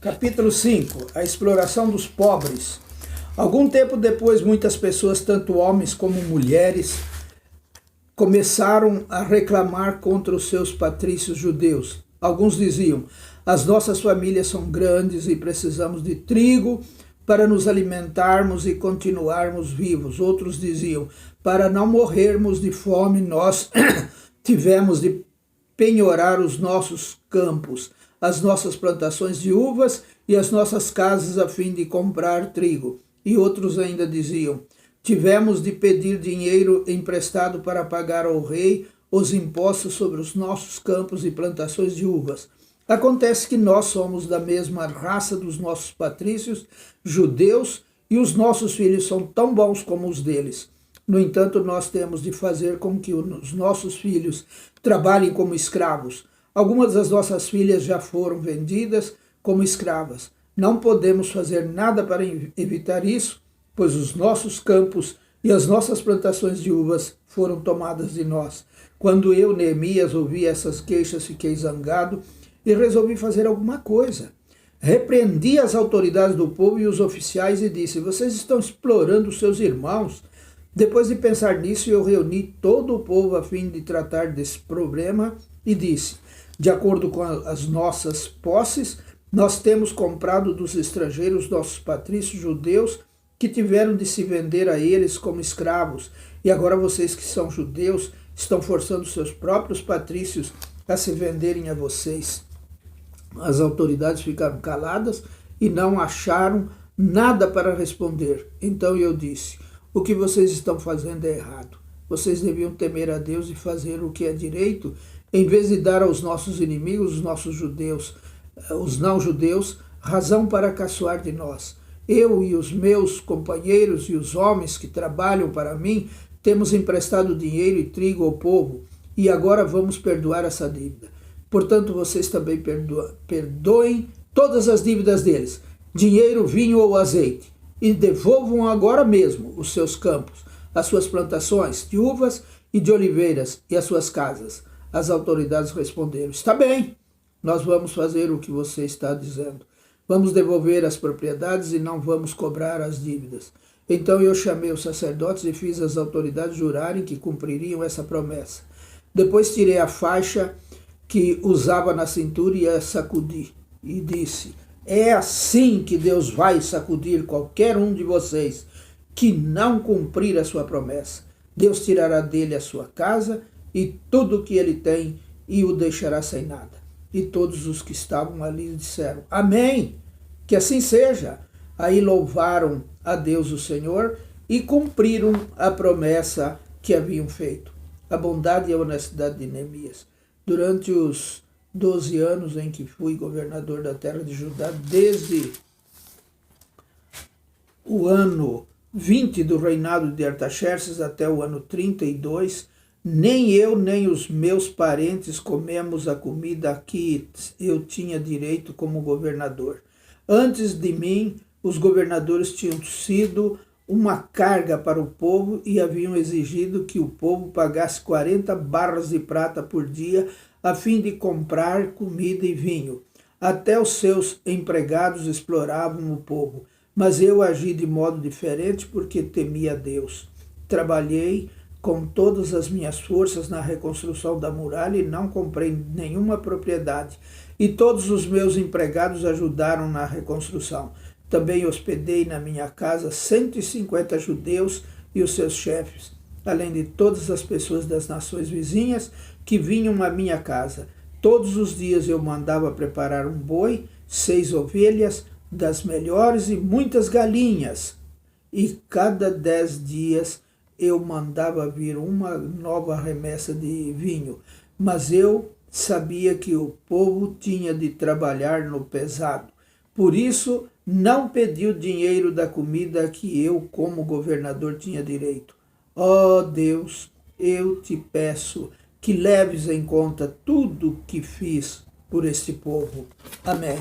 Capítulo 5. A exploração dos pobres. Algum tempo depois, muitas pessoas, tanto homens como mulheres, começaram a reclamar contra os seus patrícios judeus. Alguns diziam: as nossas famílias são grandes e precisamos de trigo para nos alimentarmos e continuarmos vivos. Outros diziam: para não morrermos de fome, nós tivemos de penhorar os nossos campos, as nossas plantações de uvas e as nossas casas a fim de comprar trigo. E outros ainda diziam: tivemos de pedir dinheiro emprestado para pagar ao rei os impostos sobre os nossos campos e plantações de uvas. Acontece que nós somos da mesma raça dos nossos patrícios judeus e os nossos filhos são tão bons como os deles. No entanto, nós temos de fazer com que os nossos filhos trabalhem como escravos. Algumas das nossas filhas já foram vendidas como escravas. Não podemos fazer nada para evitar isso, pois os nossos campos e as nossas plantações de uvas foram tomadas de nós. Quando eu, Neemias, ouvi essas queixas, fiquei zangado e resolvi fazer alguma coisa. Repreendi as autoridades do povo e os oficiais e disse: vocês estão explorando seus irmãos. Depois de pensar nisso, eu reuni todo o povo a fim de tratar desse problema e disse: de acordo com as nossas posses, nós temos comprado dos estrangeiros nossos patrícios judeus que tiveram de se vender a eles como escravos. E agora vocês que são judeus estão forçando seus próprios patrícios a se venderem a vocês. As autoridades ficaram caladas e não acharam nada para responder. Então eu disse: o que vocês estão fazendo é errado. Vocês deviam temer a Deus e fazer o que é direito, em vez de dar aos nossos inimigos, os nossos judeus, os não-judeus, razão para caçoar de nós. Eu e os meus companheiros e os homens que trabalham para mim temos emprestado dinheiro e trigo ao povo, e agora vamos perdoar essa dívida. Portanto, vocês também perdoem todas as dívidas deles, dinheiro, vinho ou azeite, e devolvam agora mesmo os seus campos, as suas plantações de uvas e de oliveiras e as suas casas. As autoridades responderam: está bem, nós vamos fazer o que você está dizendo. Vamos devolver as propriedades e não vamos cobrar as dívidas. Então eu chamei os sacerdotes e fiz as autoridades jurarem que cumpririam essa promessa. Depois tirei a faixa que usava na cintura e a sacudi. E disse: é assim que Deus vai sacudir qualquer um de vocês que não cumprir a sua promessa. Deus tirará dele a sua casa e tudo o que ele tem e o deixará sem nada. E todos os que estavam ali disseram: amém, que assim seja. Aí louvaram a Deus o Senhor e cumpriram a promessa que haviam feito. A bondade e a honestidade de Neemias. Durante os 12 anos em que fui governador da terra de Judá, desde o ano 20 do reinado de Artaxerxes até o ano 32, nem eu nem os meus parentes comemos a comida a que eu tinha direito como governador. Antes de mim, os governadores tinham sido uma carga para o povo e haviam exigido que o povo pagasse 40 barras de prata por dia a fim de comprar comida e vinho. Até os seus empregados exploravam o povo, mas eu agi de modo diferente porque temia a Deus. Trabalhei com todas as minhas forças na reconstrução da muralha e não comprei nenhuma propriedade. E todos os meus empregados ajudaram na reconstrução. Também hospedei na minha casa 150 judeus e os seus chefes, além de todas as pessoas das nações vizinhas que vinham à minha casa. Todos os dias eu mandava preparar um boi, 6 ovelhas das melhores e muitas galinhas. E cada 10 dias eu mandava vir uma nova remessa de vinho. Mas eu sabia que o povo tinha de trabalhar no pesado. Por isso, não pedi o dinheiro da comida que eu, como governador, tinha direito. Ó Deus, eu te peço que leves em conta tudo que fiz por este povo. Amém.